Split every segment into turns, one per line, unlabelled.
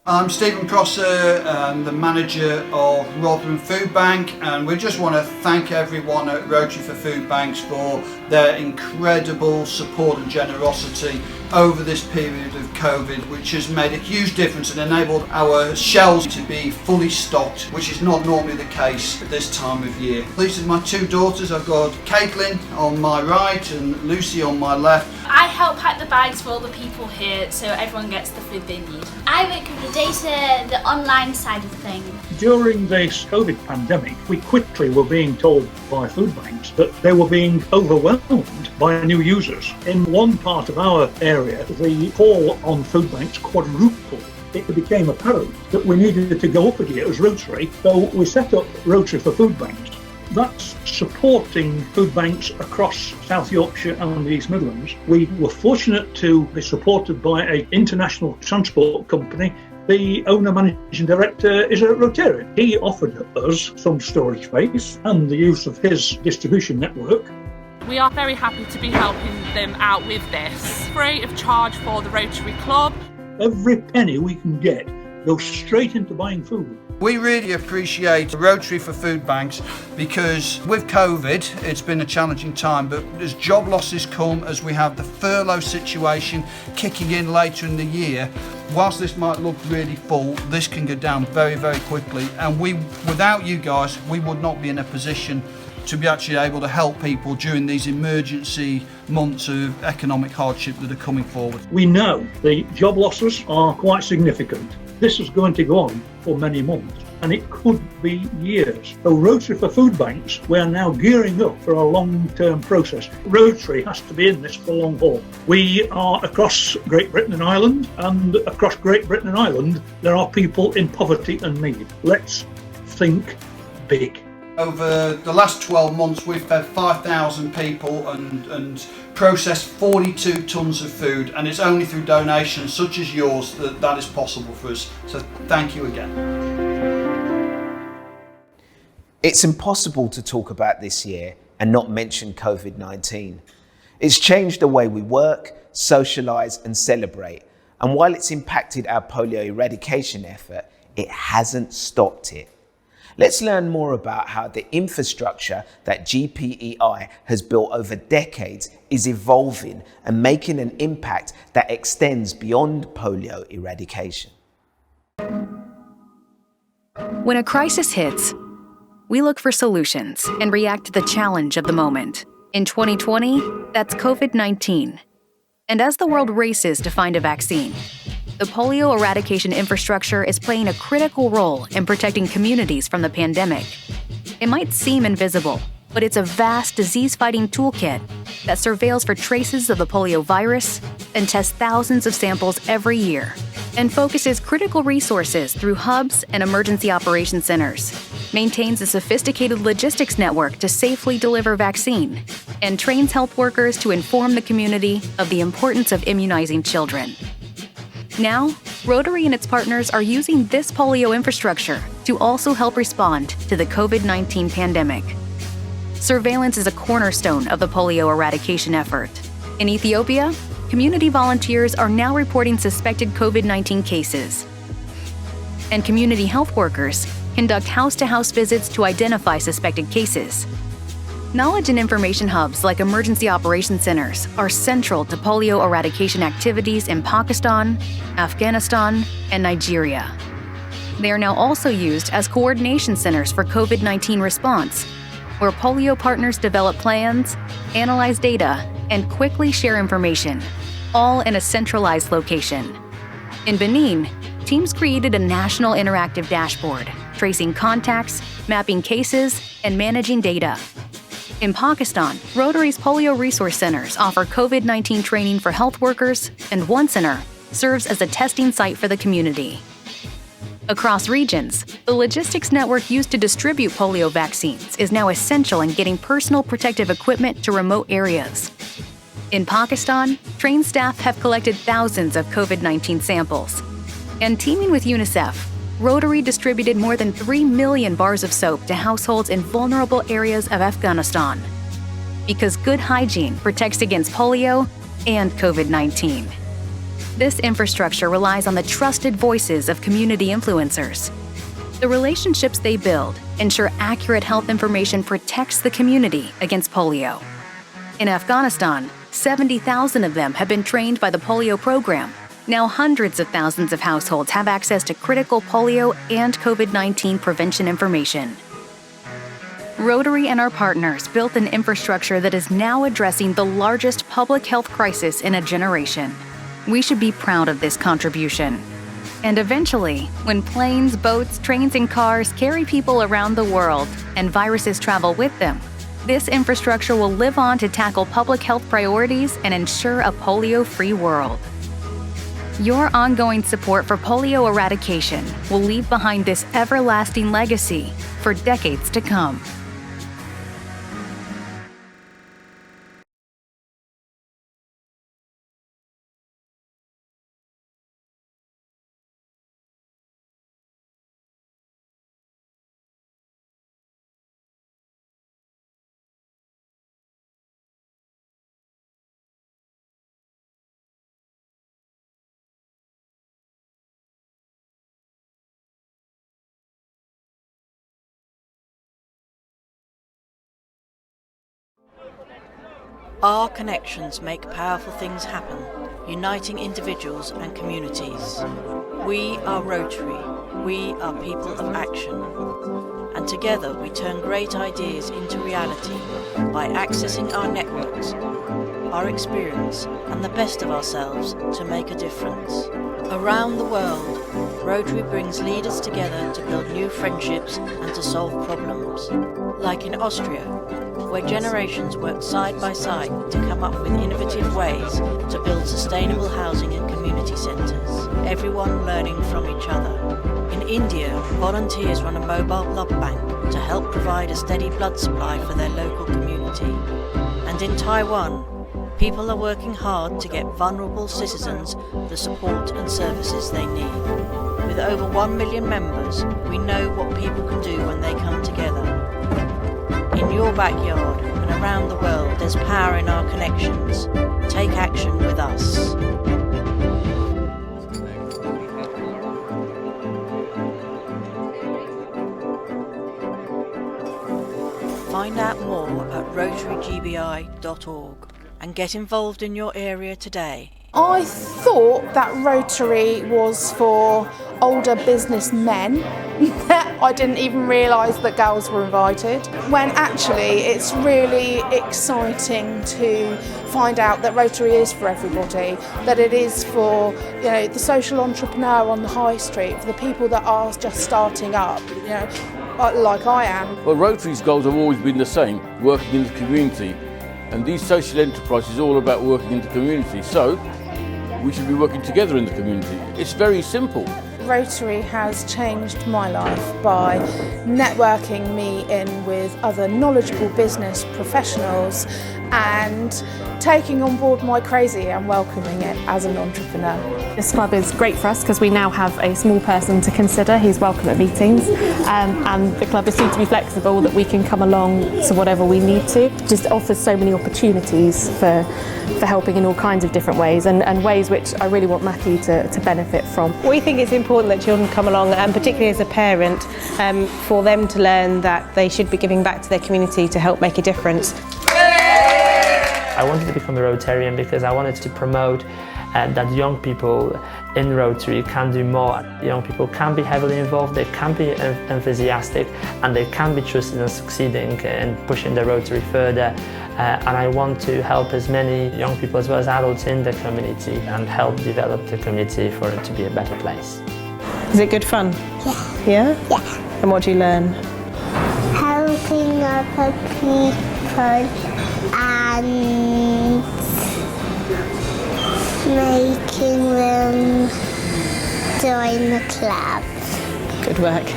I'm Stephen Prosser, the manager of Rotherham Food Bank, and we just want to thank everyone at Rotary for Food Banks for their incredible support and generosity over this period of COVID, which has made a huge difference and enabled our shelves to be fully stocked, which is not normally the case at this time of year. These are my two daughters. I've got Caitlin on my right and Lucy on my left.
I help pack the bags for all the people here so everyone gets the food they need.
I work with the data, the online side of things.
During this COVID pandemic, we quickly were being told by food banks that they were being overwhelmed by new users. In one part of our area, the call on food banks quadrupled. It became apparent that we needed to go up a gear as Rotary, so we set up Rotary for Food Banks. That's supporting food banks across South Yorkshire and the East Midlands. We were fortunate to be supported by an international transport company. The owner managing director is a Rotarian. He offered us some storage space and the use of his distribution network.
We are very happy to be helping them out with this. Free of charge for the Rotary Club.
Every penny we can get goes straight into buying food.
We really appreciate Rotary for Food Banks because with COVID, it's been a challenging time, but as job losses come, as we have the furlough situation kicking in later in the year, whilst this might look really full, this can go down very, very quickly. And without you guys, we would not be in a position to be actually able to help people during these emergency months of economic hardship that are coming forward.
We know the job losses are quite significant. This is going to go on for many months, and it could be years. So Rotary for Food Banks, we are now gearing up for a long-term process. Rotary has to be in this for the long haul. We are across Great Britain and Ireland, and across Great Britain and Ireland, there are people in poverty and need. Let's think big.
Over the last 12 months, we've fed 5,000 people and processed 42 tonnes of food, and it's only through donations such as yours that is possible for us. So thank you again.
It's impossible to talk about this year and not mention COVID-19. It's changed the way we work, socialise and celebrate. And while it's impacted our polio eradication effort, it hasn't stopped it. Let's learn more about how the infrastructure that GPEI has built over decades is evolving and making an impact that extends beyond polio eradication.
When a crisis hits, we look for solutions and react to the challenge of the moment. In 2020, that's COVID-19. And as the world races to find a vaccine, the polio eradication infrastructure is playing a critical role in protecting communities from the pandemic. It might seem invisible, but it's a vast disease-fighting toolkit that surveils for traces of the polio virus and tests thousands of samples every year, and focuses critical resources through hubs and emergency operations centers, maintains a sophisticated logistics network to safely deliver vaccine, and trains health workers to inform the community of the importance of immunizing children. Now, Rotary and its partners are using this polio infrastructure to also help respond to the COVID-19 pandemic. Surveillance is a cornerstone of the polio eradication effort. In Ethiopia, community volunteers are now reporting suspected COVID-19 cases. And community health workers conduct house-to-house visits to identify suspected cases. Knowledge and information hubs like emergency operations centers are central to polio eradication activities in Pakistan, Afghanistan, and Nigeria. They are now also used as coordination centers for COVID-19 response, where polio partners develop plans, analyze data, and quickly share information, all in a centralized location. In Benin, teams created a national interactive dashboard, tracing contacts, mapping cases, and managing data. In Pakistan, Rotary's polio resource centers offer COVID-19 training for health workers, and one center serves as a testing site for the community. Across regions, the logistics network used to distribute polio vaccines is now essential in getting personal protective equipment to remote areas. In Pakistan, trained staff have collected thousands of COVID-19 samples. And teaming with UNICEF, Rotary distributed more than 3 million bars of soap to households in vulnerable areas of Afghanistan. Because good hygiene protects against polio and COVID-19. This infrastructure relies on the trusted voices of community influencers. The relationships they build ensure accurate health information protects the community against polio. In Afghanistan, 70,000 of them have been trained by the polio program. Now hundreds of thousands of households have access to critical polio and COVID-19 prevention information. Rotary and our partners built an infrastructure that is now addressing the largest public health crisis in a generation. We should be proud of this contribution. And eventually, when planes, boats, trains, and cars carry people around the world and viruses travel with them, this infrastructure will live on to tackle public health priorities and ensure a polio-free world. Your ongoing support for polio eradication will leave behind this everlasting legacy for decades to come.
Our connections make powerful things happen, uniting individuals and communities. We are Rotary. We are people of action. And together we turn great ideas into reality by accessing our networks, our experience, and the best of ourselves to make a difference. Around the world, Rotary brings leaders together to build new friendships and to solve problems. Like in Austria, where generations work side by side to come up with innovative ways to build sustainable housing and community centres, everyone learning from each other. In India, volunteers run a mobile blood bank to help provide a steady blood supply for their local community. And in Taiwan, people are working hard to get vulnerable citizens the support and services they need. With over 1 million members, we know what people can do when they come together. In your backyard and around the world, there's power in our connections. Take action with us. Find out more at rotarygbi.org and get involved in your area today.
I thought that Rotary was for older businessmen. I didn't even realise that girls were invited. When actually it's really exciting to find out that Rotary is for everybody, that it is for, you know, the social entrepreneur on the high street, for the people that are just starting up, you know, like I am.
Well, Rotary's goals have always been the same, working in the community. And these social enterprises are all about working in the community. So we should be working together in the community. It's very simple.
Rotary has changed my life by networking me in with other knowledgeable business professionals and taking on board my crazy and welcoming it as an entrepreneur.
This club is great for us because we now have a small person to consider who's welcome at meetings, and the club is soon to be flexible that we can come along to whatever we need to. It just offers so many opportunities for helping in all kinds of different ways and ways which I really want Matthew to benefit from.
We think it's important that children come along, and particularly as a parent, for them to learn that they should be giving back to their community to help make a difference.
I wanted to become a Rotarian because I wanted to promote that young people in Rotary can do more. Young people can be heavily involved, they can be enthusiastic, and they can be trusted in succeeding in pushing the Rotary further. And I want to help as many young people as well as adults in the community and help develop the community for it to be a better place.
Is it good fun?
Yeah.
Yeah?
Yeah.
And what do you learn?
Helping other people and making them join the club.
Good work.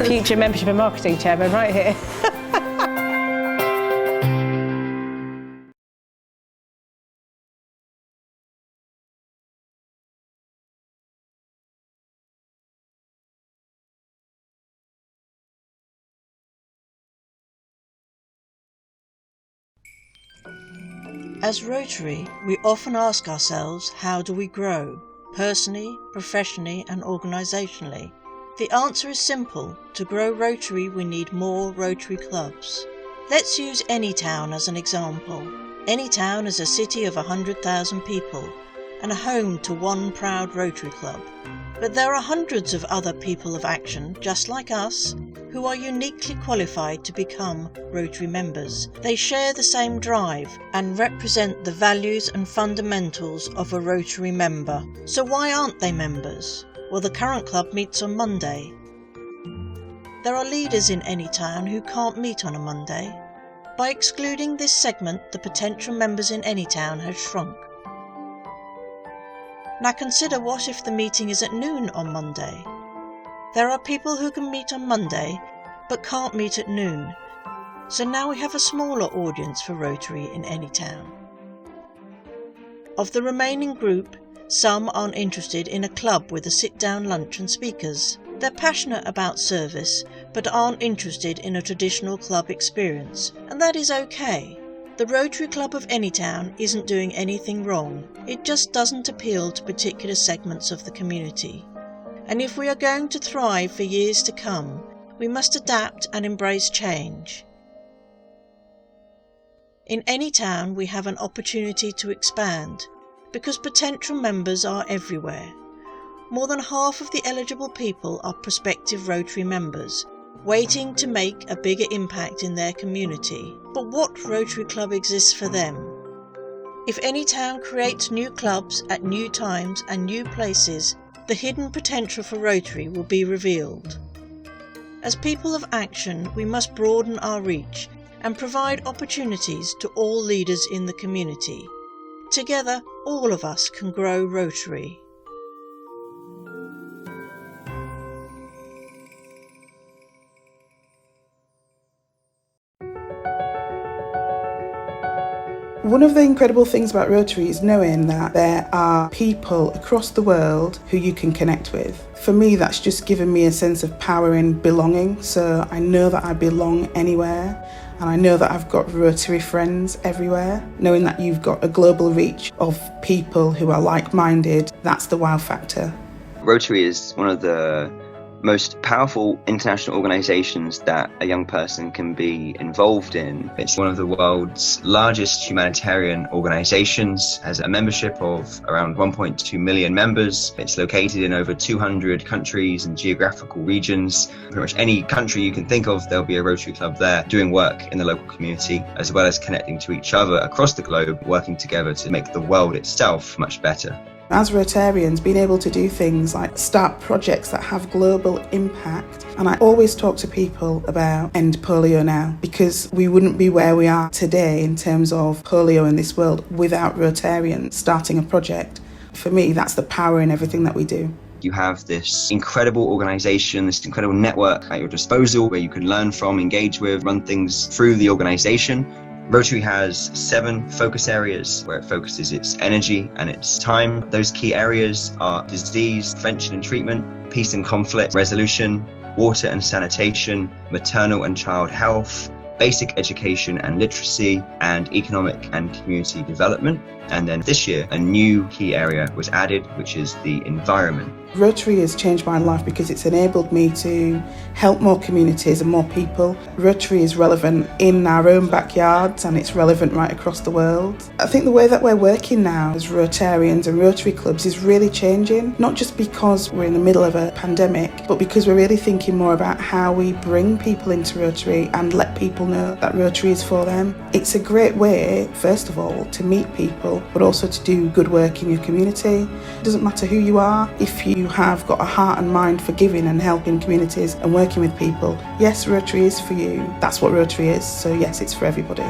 Future membership and marketing chairman right here.
As Rotary, we often ask ourselves, how do we grow? Personally, professionally and organisationally. The answer is simple. To grow Rotary, we need more Rotary clubs. Let's use Anytown as an example. Anytown is a city of 100,000 people and a home to one proud Rotary club. But there are hundreds of other people of action, just like us, who are uniquely qualified to become Rotary members. They share the same drive and represent the values and fundamentals of a Rotary member. So why aren't they members? Well, the current club meets on Monday. There are leaders in Anytown who can't meet on a Monday. By excluding this segment, the potential members in Anytown has shrunk. Now consider, what if the meeting is at noon on Monday? There are people who can meet on Monday but can't meet at noon. So now we have a smaller audience for Rotary in Anytown. Of the remaining group, some aren't interested in a club with a sit-down lunch and speakers. They're passionate about service but aren't interested in a traditional club experience, and that is okay. The Rotary Club of Anytown isn't doing anything wrong, it just doesn't appeal to particular segments of the community. And if we are going to thrive for years to come, we must adapt and embrace change. In Anytown we have an opportunity to expand, because potential members are everywhere. More than half of the eligible people are prospective Rotary members, waiting to make a bigger impact in their community. But what Rotary Club exists for them? If Anytown creates new clubs at new times and new places, the hidden potential for Rotary will be revealed. As people of action, we must broaden our reach and provide opportunities to all leaders in the community. Together, all of us can grow Rotary.
One of the incredible things about Rotary is knowing that there are people across the world who you can connect with. For me, that's just given me a sense of power and belonging. So I know that I belong anywhere, and I know that I've got Rotary friends everywhere. Knowing that you've got a global reach of people who are like-minded, that's the wow factor.
Rotary is one of the most powerful international organisations that a young person can be involved in. It's one of the world's largest humanitarian organisations, has a membership of around 1.2 million members. It's located in over 200 countries and geographical regions. Pretty much any country you can think of, there'll be a Rotary Club there doing work in the local community, as well as connecting to each other across the globe, working together to make the world itself much better.
As Rotarians, being able to do things like start projects that have global impact. And I always talk to people about End Polio Now, because we wouldn't be where we are today in terms of polio in this world without Rotarians starting a project. For me, that's the power in everything that we do.
You have this incredible organisation, this incredible network at your disposal where you can learn from, engage with, run things through the organisation. Rotary has 7 focus areas where it focuses its energy and its time. Those key areas are disease prevention and treatment, peace and conflict resolution, water and sanitation, maternal and child health, basic education and literacy, and economic and community development. And then this year, a new key area was added, which is the environment.
Rotary has changed my life because it's enabled me to help more communities and more people. Rotary is relevant in our own backyards, and it's relevant right across the world. I think the way that we're working now as Rotarians and Rotary clubs is really changing, not just because we're in the middle of a pandemic, but because we're really thinking more about how we bring people into Rotary and let people know that Rotary is for them. It's a great way, first of all, to meet people, but also to do good work in your community. It doesn't matter who you are, if you have got a heart and mind for giving and helping communities and working with people, yes, Rotary is for you. That's what Rotary is, so yes, it's for everybody.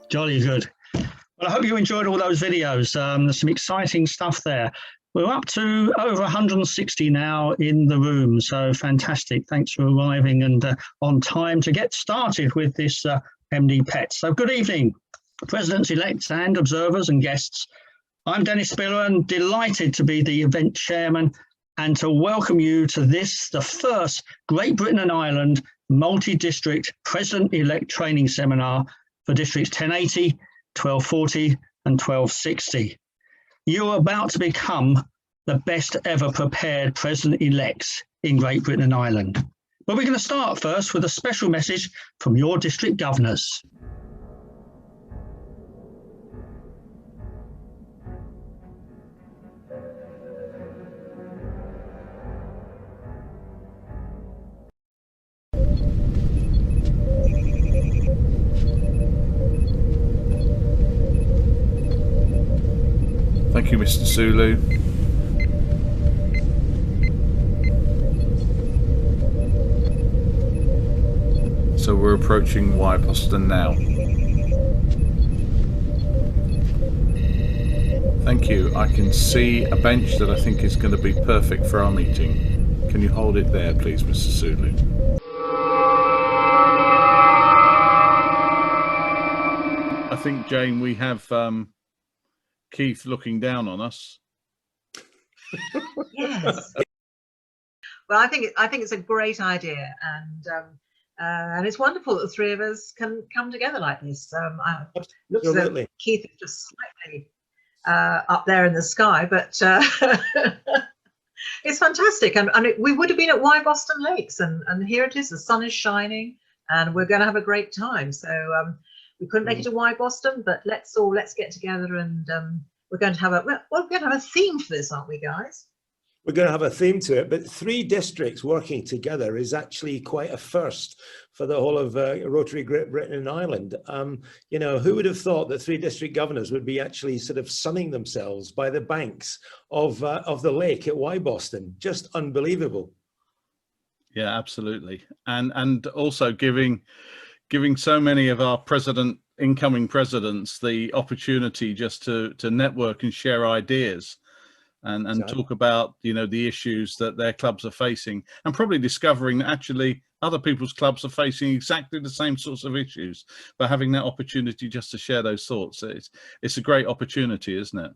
Jolly good. Well, I hope you enjoyed all those videos. There's some exciting stuff there. We're up to over 160 now in the room, so fantastic. Thanks for arriving and on time to get started with this MD Pets. So good evening, Presidents-elect and observers and guests. I'm Dennis Spiller and delighted to be the event chairman and to welcome you to this, the first Great Britain and Ireland multi-district President-elect training seminar for districts 1080, 1240 and 1260. You're about to become the best ever prepared President-elects in Great Britain and Ireland. But we're going to start first with a special message from your district governors.
Thank you, Mr. Sulu. So we're approaching Y Boston now. Thank you. I can see a bench that I think is going to be perfect for our meeting. Can you hold it there, please, Mr. Sulu? I think, Jane, we have Keith looking down on us.
Yes. Well, I think it's a great idea, and it's wonderful that the three of us can come together like this. Looks as though Keith is just slightly up there in the sky, but it's fantastic. And we would have been at Y Boston Lakes, and here it is. The sun is shining, and we're going to have a great time. So we couldn't make it to Y Boston, but let's get together, and we're going to have a theme for this, aren't we, guys?
We're going to have a theme to it, but 3 districts working together is actually quite a first for the whole of Rotary Great Britain and Ireland. You know, who would have thought that 3 district governors would be actually sort of sunning themselves by the banks of the lake at Y Boston? Just unbelievable.
Yeah, absolutely, and also giving so many of our incoming presidents the opportunity just to network and share ideas. And talk about, you know, the issues that their clubs are facing, and probably discovering that actually other people's clubs are facing exactly the same sorts of issues, but having that opportunity just to share those thoughts, it's a great opportunity, isn't it?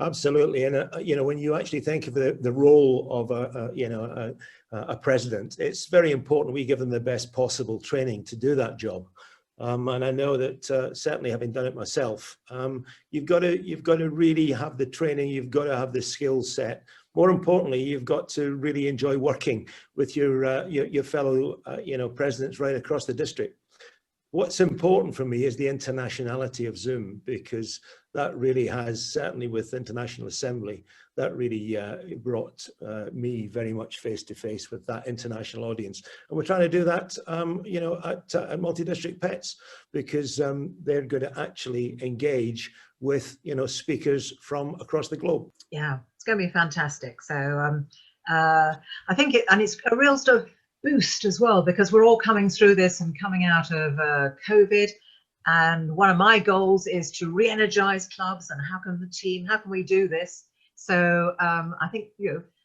Absolutely. And you know, when you actually think of the role of a president, it's very important we give them the best possible training to do that job. And I know that certainly having done it myself, you've got to really have the training, you've got to have the skill set. More importantly, you've got to really enjoy working with your fellow presidents right across the district. What's important for me is the internationality of Zoom, because that really has, certainly with International Assembly, that really brought me very much face to face with that international audience. And we're trying to do that, at Multi-District Pets, because they're going to actually engage with, speakers from across the globe.
Yeah, it's going to be fantastic. So I think it's a real sort of boost as well, because we're all coming through this and coming out of COVID. And one of my goals is to re-energize clubs, and how can we do this? So I think,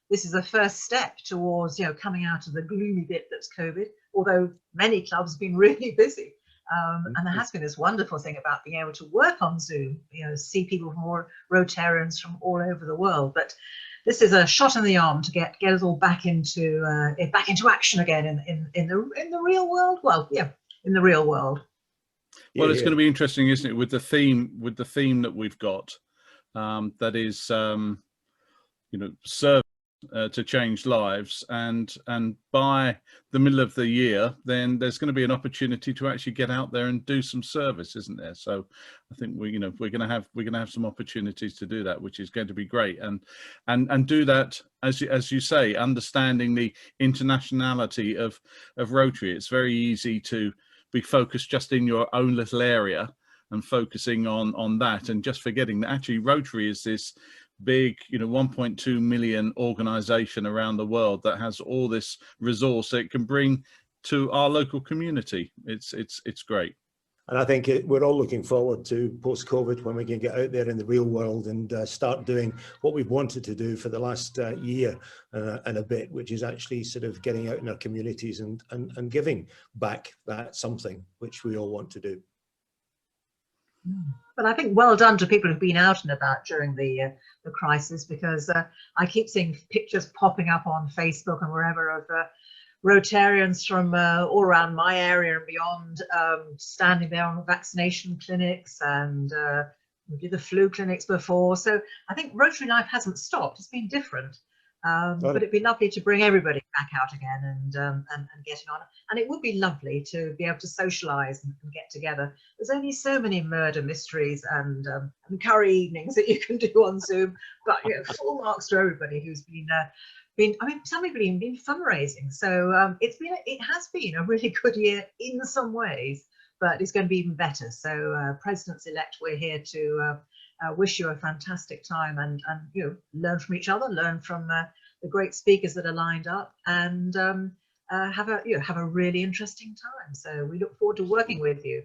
this is a first step towards, coming out of the gloomy bit that's COVID, although many clubs have been really busy. And there has been this wonderful thing about being able to work on Zoom, see people from Rotarians from all over the world. But this is a shot in the arm to get us all back into action again in the real world. Well, yeah, in the real world.
Well, it's going to be interesting, isn't it, with the theme that we've got, that is, serve to change lives, and by the middle of the year, then there's going to be an opportunity to actually get out there and do some service, isn't there? So I think we're going to have some opportunities to do that, which is going to be great, and do that, as you say, understanding the internationality of Rotary. It's very easy to be focused just in your own little area and focusing on that, and just forgetting that actually Rotary is this big, 1.2 million organization around the world that has all this resource that it can bring to our local community. It's great.
And I think we're all looking forward to post-COVID when we can get out there in the real world and start doing what we've wanted to do for the last year and a bit, which is actually sort of getting out in our communities and giving back that something which we all want to do.
But I think well done to people who've been out and about during the crisis, because I keep seeing pictures popping up on Facebook and wherever of Rotarians from all around my area and beyond, standing there on vaccination clinics, and we did the flu clinics before. So I think Rotary life hasn't stopped. It's been different. But it'd be lovely to bring everybody back out again and getting on. And it would be lovely to be able to socialise and get together. There's only so many murder mysteries and curry evenings that you can do on Zoom. But full marks to everybody who's been. I mean, some people even been fundraising. So it has been a really good year in some ways, but it's going to be even better. So Presidents-elect, we're here to wish you a fantastic time and learn from each other, learn from the great speakers that are lined up, and have a really interesting time. So we look forward to working with you.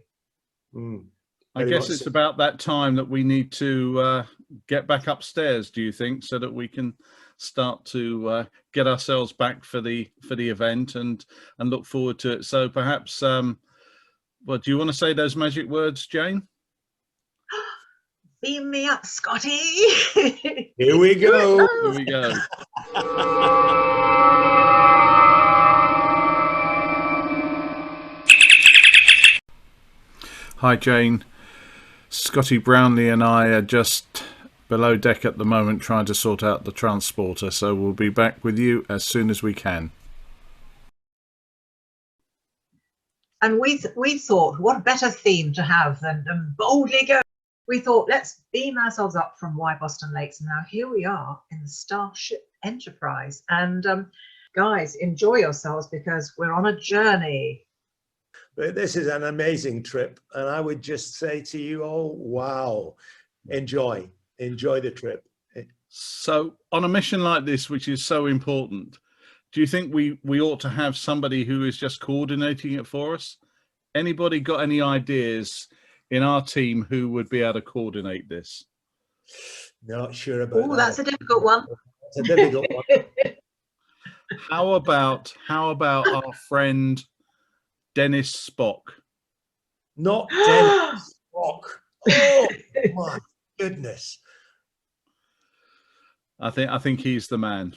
I guess it's about that time that we need to get back upstairs, do you think, so that we can start to get ourselves back for the event and look forward to it. So perhaps, well, do you want to say those magic words, Jane?
Beam me up, Scotty.
Here we go.
Here we go. Hi, Jane. Scotty Brownlee and I are just below deck at the moment trying to sort out the transporter, so we'll be back with you as soon as we can.
And we thought, what a better theme to have than Boldly Go. We thought, let's beam ourselves up from Why Boston Lakes, and now here we are in the Starship Enterprise. And guys, enjoy yourselves because we're on a journey.
This is an amazing trip, and I would just say to you all, wow, enjoy the trip.
So on a mission like this, which is so important, do you think we ought to have somebody who is just coordinating it for us? Anybody got any ideas in our team who would be able to coordinate this?
Not sure about that.
Oh, that's a difficult one.
It's a difficult one.
How about our friend Dennis Spock?
Not Dennis Spock. Oh my goodness.
I think he's the man.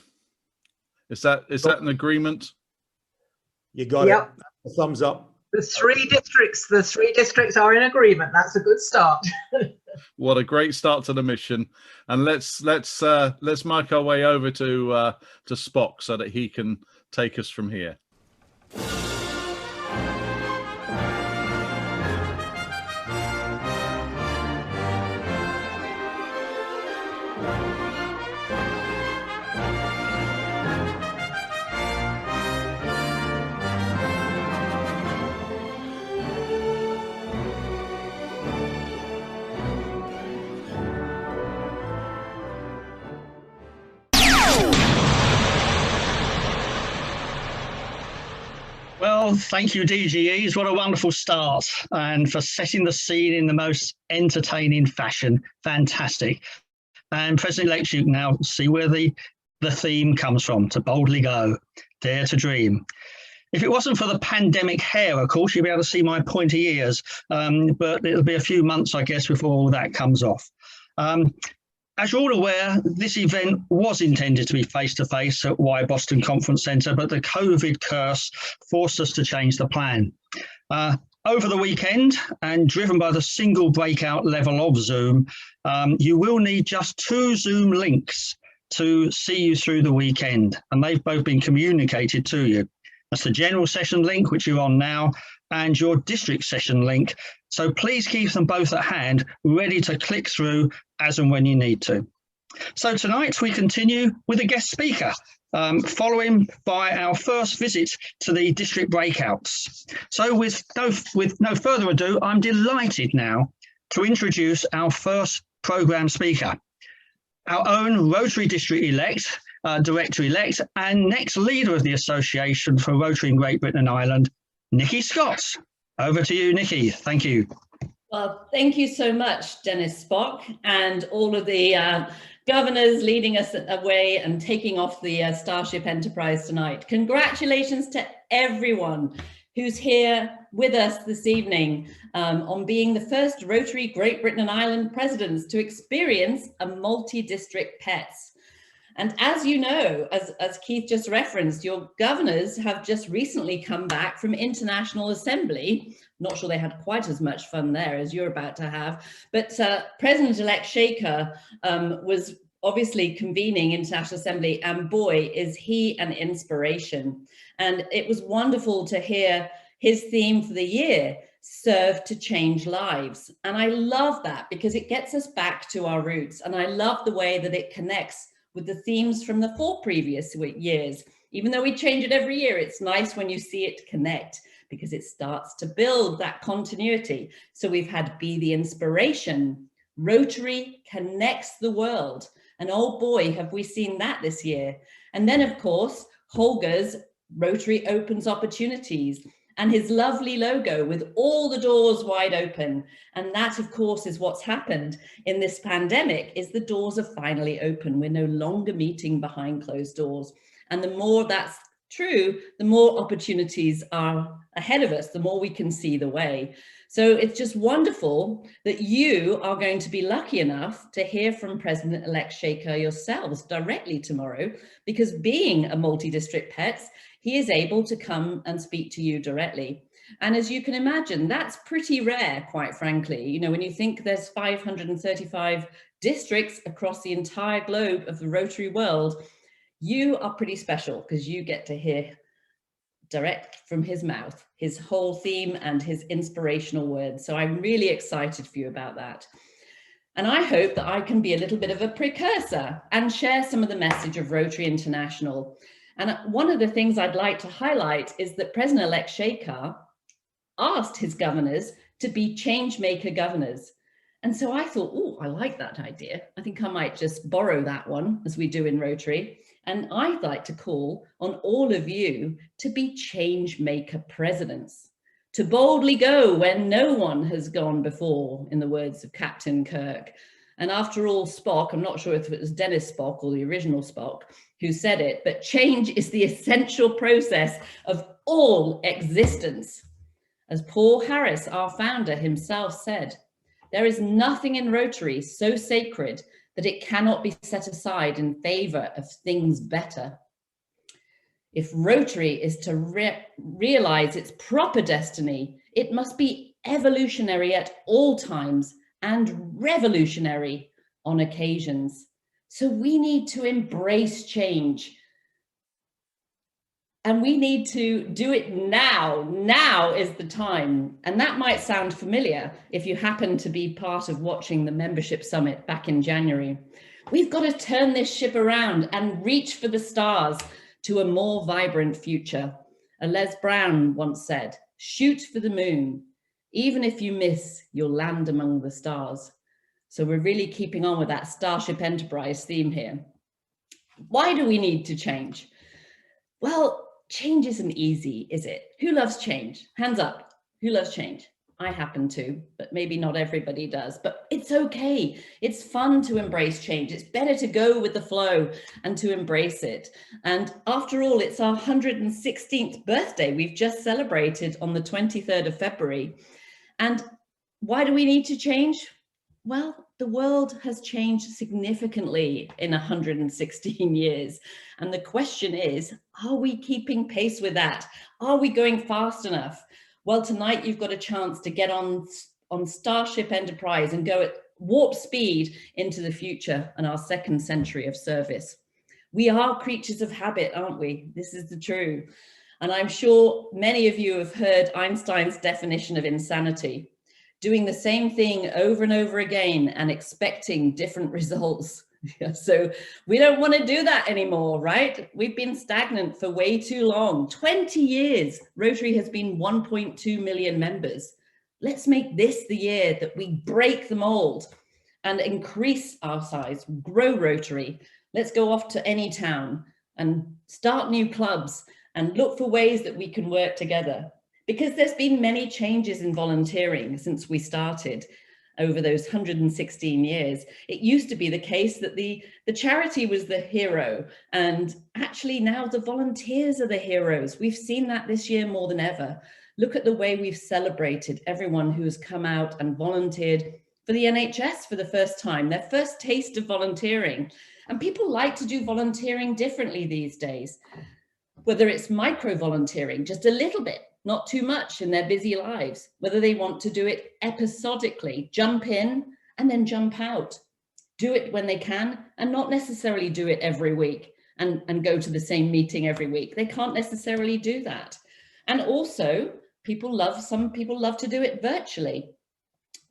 Is that an agreement?
You got it. A thumbs up.
The three districts are in agreement. That's a good start.
What a great start to the mission. And let's make our way over to Spock so that he can take us from here.
Well, thank you, DGEs. What a wonderful start, and for setting the scene in the most entertaining fashion. Fantastic. And President-elect, you can now see where the theme comes from, to boldly go, dare to dream. If it wasn't for the pandemic hair, of course, you'd be able to see my pointy ears, but it'll be a few months, I guess, before all that comes off. As you're all aware, this event was intended to be face-to-face at Why Boston Conference Centre, but the COVID curse forced us to change the plan. Over the weekend, and driven by the single breakout level of Zoom, you will need just 2 Zoom links to see you through the weekend, and they've both been communicated to you. That's the general session link, which you're on now, and your district session link. So please keep them both at hand, ready to click through as and when you need to. So tonight we continue with a guest speaker, following by our first visit to the district breakouts. So with no further ado, I'm delighted now to introduce our first programme speaker, our own Rotary District-elect, Director-elect, and next leader of the Association for Rotary in Great Britain and Ireland, Nikki Scott. Over to you, Nikki. Thank you.
Well, thank you so much, Dennis Spock, and all of the governors leading us away and taking off the Starship Enterprise tonight. Congratulations to everyone who's here with us this evening on being the first Rotary Great Britain and Ireland presidents to experience a multi-district PETS. And as you know, as Keith just referenced, your governors have just recently come back from International Assembly. Not sure they had quite as much fun there as you're about to have, but President-elect Shaker was obviously convening International Assembly, and boy, is he an inspiration. And it was wonderful to hear his theme for the year, serve to change lives. And I love that because it gets us back to our roots. And I love the way that it connects with the themes from the 4 previous years. Even though we change it every year, it's nice when you see it connect because it starts to build that continuity. So we've had Be the Inspiration, Rotary connects the world. And oh boy, have we seen that this year. And then of course, Holger's Rotary opens opportunities, and his lovely logo with all the doors wide open. And that, of course, is what's happened in this pandemic, is the doors are finally open. We're no longer meeting behind closed doors. And the more that's true, the more opportunities are ahead of us, the more we can see the way. So it's just wonderful that you are going to be lucky enough to hear from President-elect Shaker yourselves directly tomorrow, because being a multi-district PETS, he is able to come and speak to you directly. And as you can imagine, that's pretty rare, quite frankly. You know, when you think there's 535 districts across the entire globe of the Rotary world, you are pretty special because you get to hear direct from his mouth, his whole theme and his inspirational words. So I'm really excited for you about that. And I hope that I can be a little bit of a precursor and share some of the message of Rotary International. And one of the things I'd like to highlight is that President-elect Shaker asked his governors to be change maker governors. And so I thought, oh, I like that idea. I think I might just borrow that one as we do in Rotary. And I'd like to call on all of you to be change maker presidents, to boldly go when no one has gone before, in the words of Captain Kirk. And after all, Spock, I'm not sure if it was Dennis Spock or the original Spock who said it, but change is the essential process of all existence. As Paul Harris, our founder, himself said, there is nothing in Rotary so sacred that it cannot be set aside in favor of things better. If Rotary is to realize its proper destiny, it must be evolutionary at all times and revolutionary on occasions. So we need to embrace change. And we need to do it now. Now is the time. And that might sound familiar if you happen to be part of watching the membership summit back in January. We've got to turn this ship around and reach for the stars to a more vibrant future. As Les Brown once said, shoot for the moon. Even if you miss, you'll land among the stars. So we're really keeping on with that Starship Enterprise theme here. Why do we need to change? Well, change isn't easy, is it? Who loves change? Hands up. Who loves change? I happen to, but maybe not everybody does. But it's okay. It's fun to embrace change. It's better to go with the flow and to embrace it. And after all, it's our 116th birthday. We've just celebrated on the 23rd of February. And why do we need to change? Well, the world has changed significantly in 116 years. And the question is, are we keeping pace with that? Are we going fast enough? Well, tonight you've got a chance to get on Starship Enterprise and go at warp speed into the future and our second century of service. We are creatures of habit, aren't we? This is the truth. And I'm sure many of you have heard Einstein's definition of insanity. Doing the same thing over and over again and expecting different results. So we don't want to do that anymore, right? We've been stagnant for way too long. 20 years, Rotary has been 1.2 million members. Let's make this the year that we break the mold and increase our size, grow Rotary. Let's go off to any town and start new clubs and look for ways that we can work together. because there's been many changes in volunteering since we started over those 116 years. It used to be the case that the charity was the hero, and actually now the volunteers are the heroes. We've seen that this year more than ever. Look at the way we've celebrated everyone who has come out and volunteered for the NHS for the first time, their first taste of volunteering. And people like to do volunteering differently these days, whether it's micro volunteering, just a little bit, not too much in their busy lives, whether they want to do it episodically, jump in and then jump out, do it when they can and not necessarily do it every week and go to the same meeting every week. They can't necessarily do that. And also some people love to do it virtually.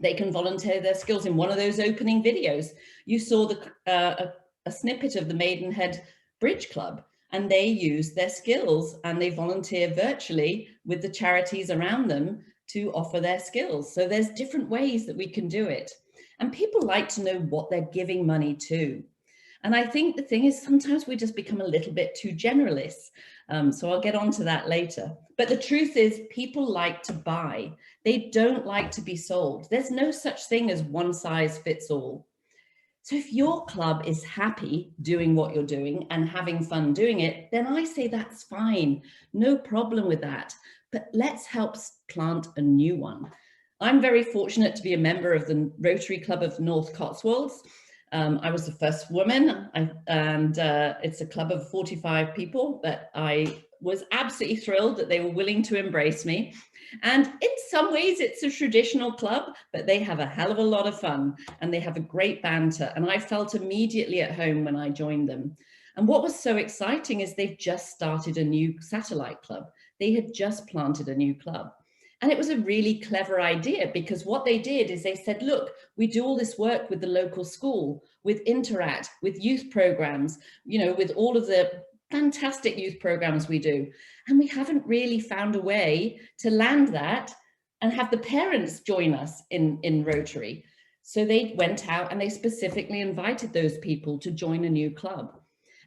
They can volunteer their skills. In one of those opening videos, you saw a snippet of the Maidenhead Bridge Club, and they use their skills and they volunteer virtually with the charities around them to offer their skills. So there's different ways that we can do it. And people like to know what they're giving money to. And I think the thing is, sometimes we just become a little bit too generalists. So I'll get onto that later. But the truth is, people like to buy. They don't like to be sold. There's no such thing as one size fits all. So if your club is happy doing what you're doing and having fun doing it, then I say that's fine. No problem with that. But let's help plant a new one. I'm very fortunate to be a member of the Rotary Club of North Cotswolds. I was the first woman, and it's a club of 45 people, but I was absolutely thrilled that they were willing to embrace me. And in some ways it's a traditional club, but they have a hell of a lot of fun and they have a great banter. And I felt immediately at home when I joined them. And what was so exciting is they've just started a new satellite club. They had just planted a new club. And it was a really clever idea, because what they did is they said, look, we do all this work with the local school, with Interact, with youth programs, you know, with all of the fantastic youth programs we do. And we haven't really found a way to land that and have the parents join us in Rotary. So they went out and they specifically invited those people to join a new club.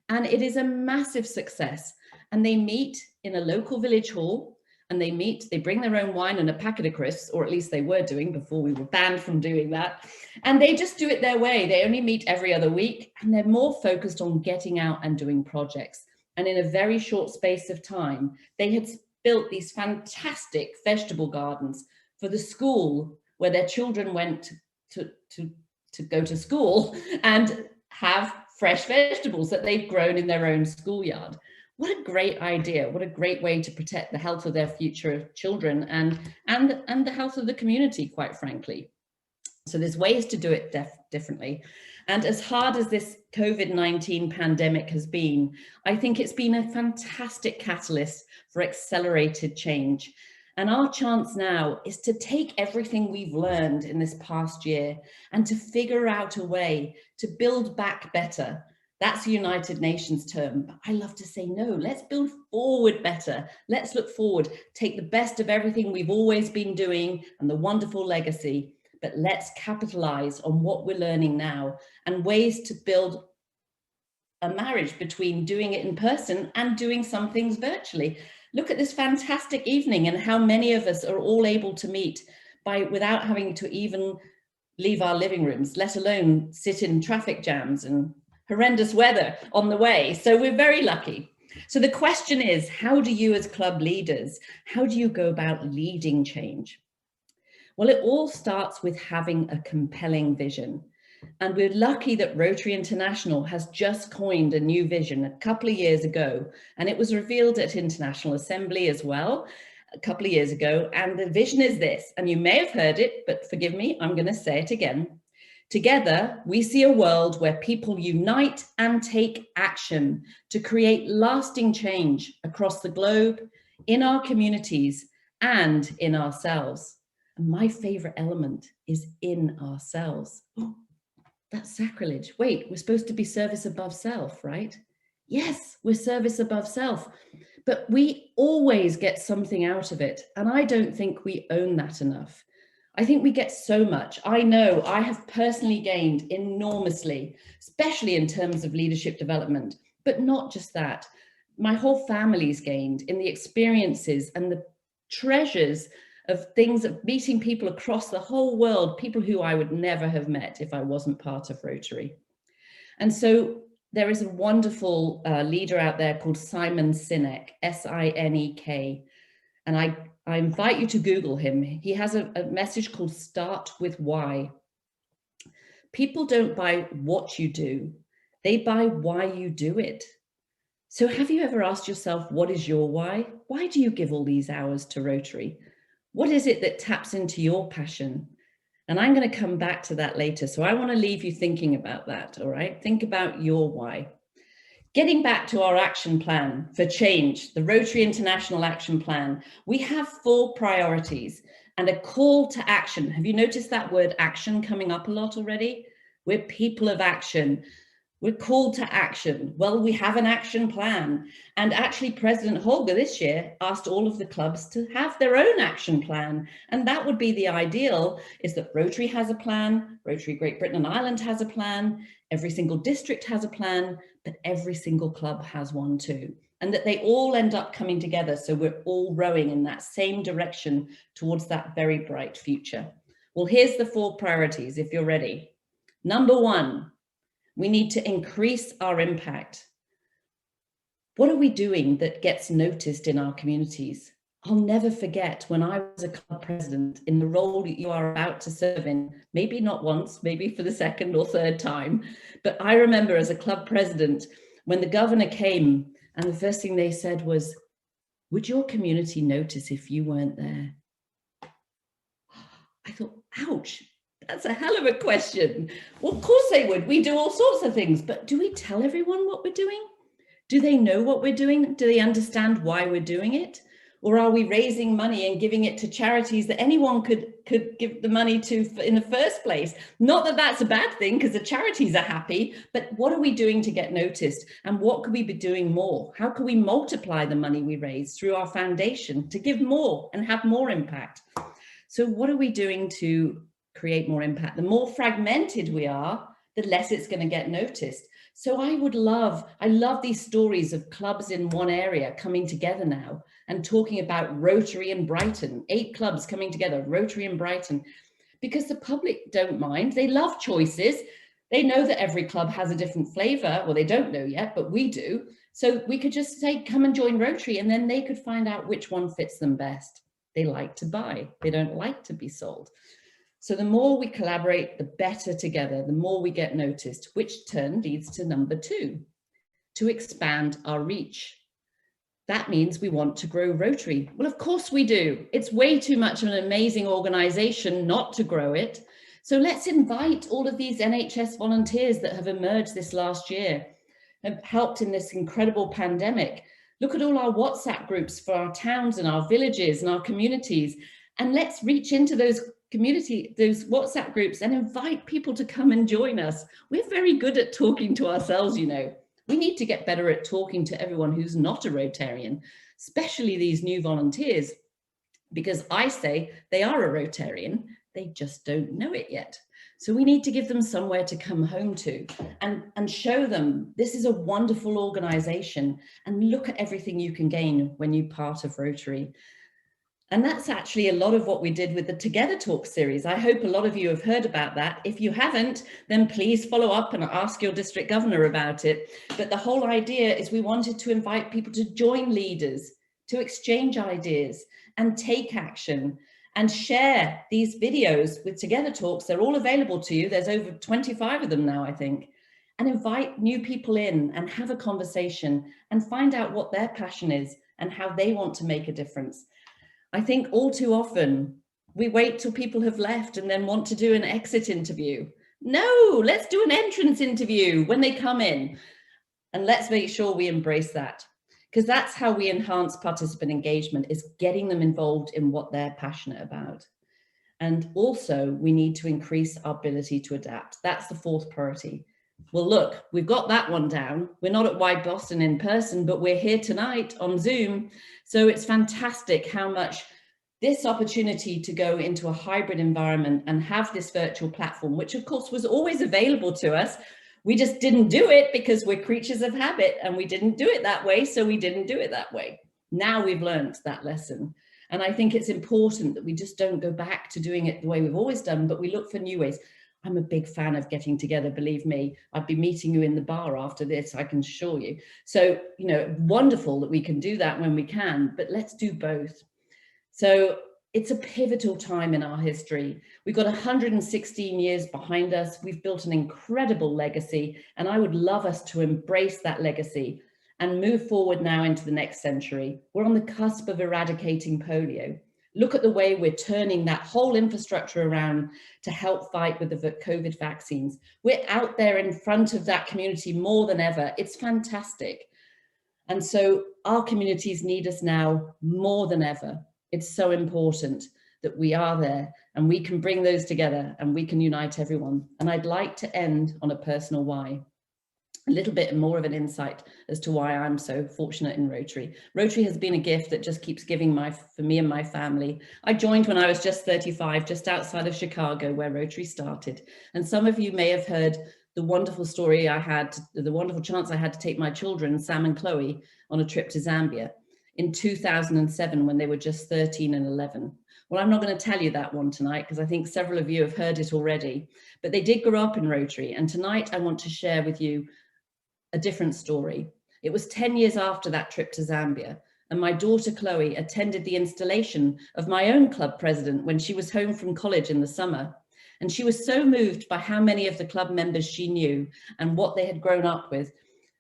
And it is a massive success. And they meet in a local village hall, and they bring their own wine and a packet of crisps, or at least they were doing before we were banned from doing that. And they just do it their way. They only meet every other week, and they're more focused on getting out and doing projects. And in a very short space of time, they had built these fantastic vegetable gardens for the school where their children went to go to school and have fresh vegetables that they've grown in their own schoolyard. What a great idea. What a great way to protect the health of their future children and the health of the community, quite frankly. So there's ways to do it differently. And as hard as this COVID-19 pandemic has been, I think it's been a fantastic catalyst for accelerated change. And our chance now is to take everything we've learned in this past year and to figure out a way to build back better. That's a United Nations term, but I love to say, no, let's build forward better. Let's look forward, take the best of everything we've always been doing and the wonderful legacy, but let's capitalize on what we're learning now and ways to build a marriage between doing it in person and doing some things virtually. Look at this fantastic evening and how many of us are all able to meet without having to even leave our living rooms, let alone sit in traffic jams and horrendous weather on the way. So we're very lucky. So the question is, how do you as club leaders, how do you go about leading change? Well, it all starts with having a compelling vision. And we're lucky that Rotary International has just coined a new vision a couple of years ago, and it was revealed at International Assembly as well a couple of years ago. And the vision is this, and you may have heard it, but forgive me, I'm going to say it again. Together, we see a world where people unite and take action to create lasting change across the globe, in our communities, and in ourselves. And my favorite element is in ourselves. Oh, that's sacrilege. Wait, we're supposed to be service above self, right? Yes, we're service above self, but we always get something out of it. And I don't think we own that enough. I think we get so much. I know I have personally gained enormously, especially in terms of leadership development, but not just that. My whole family's gained in the experiences and the treasures of things, of meeting people across the whole world, people who I would never have met if I wasn't part of Rotary. And so there is a wonderful leader out there called Simon Sinek, S-I-N-E-K. And I invite you to Google him. He has a message called Start with Why. People don't buy what you do, they buy why you do it. So have you ever asked yourself, what is your why? Why do you give all these hours to Rotary? What is it that taps into your passion? And I'm going to come back to that later. So I want to leave you thinking about that, all right? Think about your why. Getting back to our action plan for change, the Rotary International Action Plan, we have 4 priorities and a call to action. Have you noticed that word action coming up a lot already? We're people of action. We're called to action. Well, we have an action plan. And actually, President Holger this year asked all of the clubs to have their own action plan. And that would be the ideal, is that Rotary has a plan, Rotary Great Britain and Ireland has a plan, every single district has a plan, but every single club has one too. And that they all end up coming together, so we're all rowing in that same direction towards that very bright future. Well, here's the 4 priorities, if you're ready. Number 1, we need to increase our impact. What are we doing that gets noticed in our communities? I'll never forget when I was a club president in the role that you are about to serve in, maybe not once, maybe for the 2nd or 3rd time, but I remember as a club president, when the governor came and the first thing they said was, would your community notice if you weren't there? I thought, ouch. That's a hell of a question. Well, of course they would. We do all sorts of things, but do we tell everyone what we're doing? Do they know what we're doing? Do they understand why we're doing it? Or are we raising money and giving it to charities that anyone could give the money to in the first place? Not that that's a bad thing, because the charities are happy, but what are we doing to get noticed? And what could we be doing more? How can we multiply the money we raise through our foundation to give more and have more impact? So what are we doing to create more impact? The more fragmented we are, the less it's going to get noticed. So I love these stories of clubs in one area coming together now and talking about Rotary in Brighton, 8 clubs coming together, Rotary in Brighton, because the public don't mind. They love choices. They know that every club has a different flavor. Well, they don't know yet, but we do. So we could just say, come and join Rotary, and then they could find out which one fits them best. They like to buy. They don't like to be sold. So the more we collaborate, the better together, the more we get noticed, which turn leads to number 2, to expand our reach. That means we want to grow Rotary. Well, of course we do. It's way too much of an amazing organization not to grow it. So let's invite all of these NHS volunteers that have emerged this last year, have helped in this incredible pandemic. Look at all our WhatsApp groups for our towns and our villages and our communities. And let's reach into those those WhatsApp groups and invite people to come and join us. We're very good at talking to ourselves, you know. We need to get better at talking to everyone who's not a Rotarian, especially these new volunteers, because I say they are a Rotarian, they just don't know it yet. So we need to give them somewhere to come home to and show them this is a wonderful organization and look at everything you can gain when you're part of Rotary. And that's actually a lot of what we did with the Together Talk series. I hope a lot of you have heard about that. If you haven't, then please follow up and ask your district governor about it. But the whole idea is we wanted to invite people to join leaders, to exchange ideas and take action and share these videos with Together Talks. They're all available to you. There's over 25 of them now, I think. And invite new people in and have a conversation and find out what their passion is and how they want to make a difference. I think all too often we wait till people have left and then want to do an exit interview. No, let's do an entrance interview when they come in. And let's make sure we embrace that, because that's how we enhance participant engagement, is getting them involved in what they're passionate about. And also we need to increase our ability to adapt. That's the 4th priority. Well, look, we've got that one down. We're not at Wide Boston in person, but we're here tonight on Zoom. So it's fantastic how much this opportunity to go into a hybrid environment and have this virtual platform, which of course was always available to us. We just didn't do it because we're creatures of habit and we didn't do it that way. So we didn't do it that way. Now we've learned that lesson. And I think it's important that we just don't go back to doing it the way we've always done, but we look for new ways. I'm a big fan of getting together, believe me. I'd be meeting you in the bar after this, I can assure you. So, you know, wonderful that we can do that when we can, but let's do both. So it's a pivotal time in our history. We've got 116 years behind us. We've built an incredible legacy, and I would love us to embrace that legacy and move forward now into the next century. We're on the cusp of eradicating polio. Look at the way we're turning that whole infrastructure around to help fight with the COVID vaccines. We're out there in front of that community more than ever. It's fantastic. And so our communities need us now more than ever. It's so important that we are there and we can bring those together and we can unite everyone. And I'd like to end on a personal why. A little bit more of an insight as to why I'm so fortunate in Rotary. Rotary has been a gift that just keeps giving for me and my family. I joined when I was just 35, just outside of Chicago, where Rotary started. And some of you may have heard the wonderful story I had, the wonderful chance I had to take my children, Sam and Chloe, on a trip to Zambia in 2007 when they were just 13 and 11. Well, I'm not going to tell you that one tonight because I think several of you have heard it already, but they did grow up in Rotary. And tonight I want to share with you a different story. It was 10 years after that trip to Zambia, and my daughter Chloe attended the installation of my own club president when she was home from college in the summer. And she was so moved by how many of the club members she knew and what they had grown up with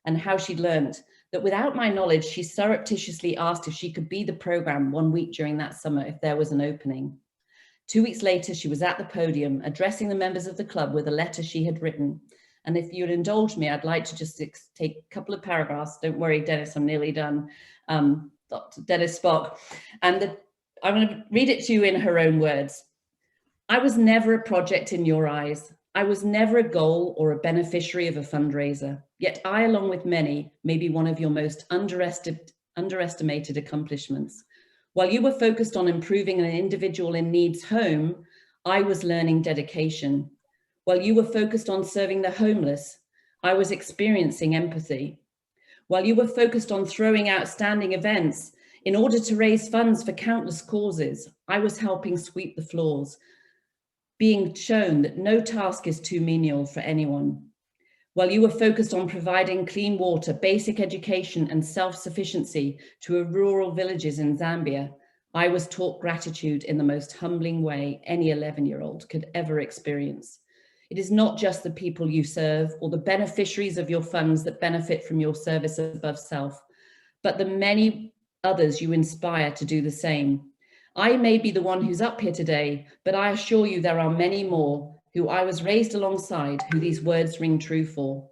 and how she'd learned that without my knowledge, she surreptitiously asked if she could be the program 1 week during that summer if there was an opening. 2 weeks later, she was at the podium addressing the members of the club with a letter she had written. And if you'd indulge me, I'd like to just take a couple of paragraphs. Don't worry, Dennis, I'm nearly done. Dr. Dennis Spock. And I'm going to read it to you in her own words. I was never a project in your eyes. I was never a goal or a beneficiary of a fundraiser. Yet I, along with many, may be one of your most underestimated accomplishments. While you were focused on improving an individual in need's home, I was learning dedication. While you were focused on serving the homeless, I was experiencing empathy. While you were focused on throwing outstanding events in order to raise funds for countless causes, I was helping sweep the floors, being shown that no task is too menial for anyone. While you were focused on providing clean water, basic education, and self-sufficiency to rural villages in Zambia, I was taught gratitude in the most humbling way any 11-year-old could ever experience. It is not just the people you serve or the beneficiaries of your funds that benefit from your service above self, but the many others you inspire to do the same. I may be the one who's up here today, but I assure you there are many more who I was raised alongside who these words ring true for.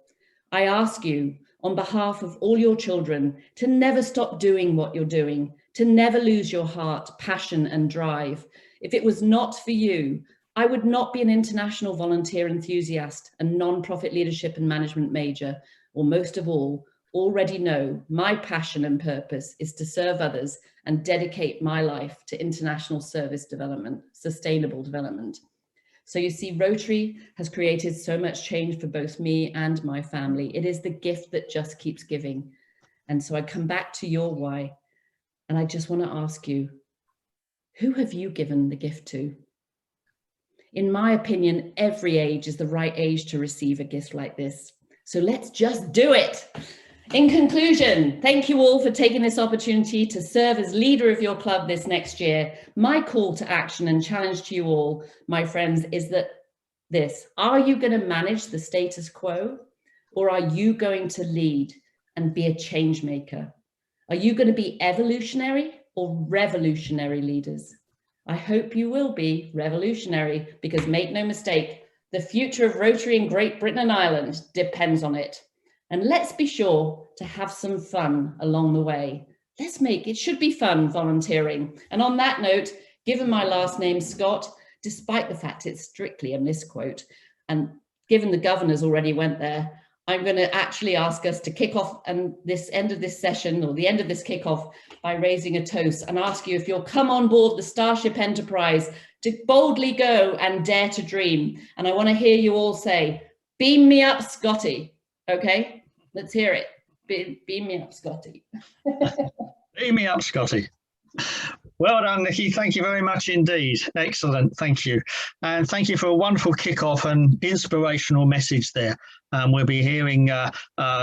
I ask you, on behalf of all your children, to never stop doing what you're doing, to never lose your heart, passion, and drive. If it was not for you, I would not be an international volunteer enthusiast, a non-profit leadership and management major, or most of all, already know my passion and purpose is to serve others and dedicate my life to international service development, sustainable development. So you see, Rotary has created so much change for both me and my family. It is the gift that just keeps giving. And so I come back to your why, and I just want to ask you, who have you given the gift to? In my opinion, every age is the right age to receive a gift like this. So let's just do it. In conclusion, thank you all for taking this opportunity to serve as leader of your club this next year. My call to action and challenge to you all, my friends, is that are you going to manage the status quo, or are you going to lead and be a change maker? Are you going to be evolutionary or revolutionary leaders? I hope you will be revolutionary, because make no mistake, the future of Rotary in Great Britain and Ireland depends on it. And let's be sure to have some fun along the way. It should be fun volunteering. And on that note, given my last name, Scott, despite the fact it's strictly a misquote, and given the governors already went there, I'm going to actually ask us to kick off this end of this session, or the end of this kickoff, by raising a toast and ask you if you'll come on board the Starship Enterprise to boldly go and dare to dream. And I want to hear you all say, beam me up, Scotty. Okay, let's hear it. Beam me up, Scotty.
Beam me up, Scotty. Well done, Nikki. Thank you very much indeed. Excellent. Thank you. And thank you for a wonderful kick-off and inspirational message there. We'll be hearing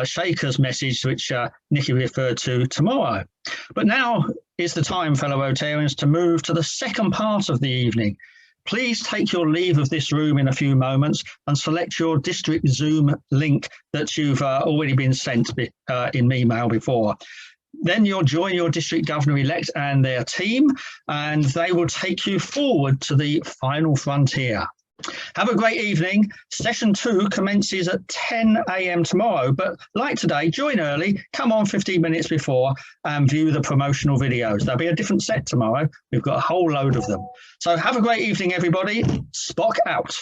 Shaker's message, which Nikki referred to tomorrow. But now is the time, fellow Rotarians, to move to the second part of the evening. Please take your leave of this room in a few moments and select your district Zoom link that you've already been sent in email before. Then you'll join your district governor-elect and their team, and they will take you forward to the final frontier. Have a great evening. Session 2 commences at 10 a.m. tomorrow, but like today, join early, come on 15 minutes before and view the promotional videos. There'll be a different set tomorrow. We've got a whole load of them. So have a great evening, everybody. Spock out.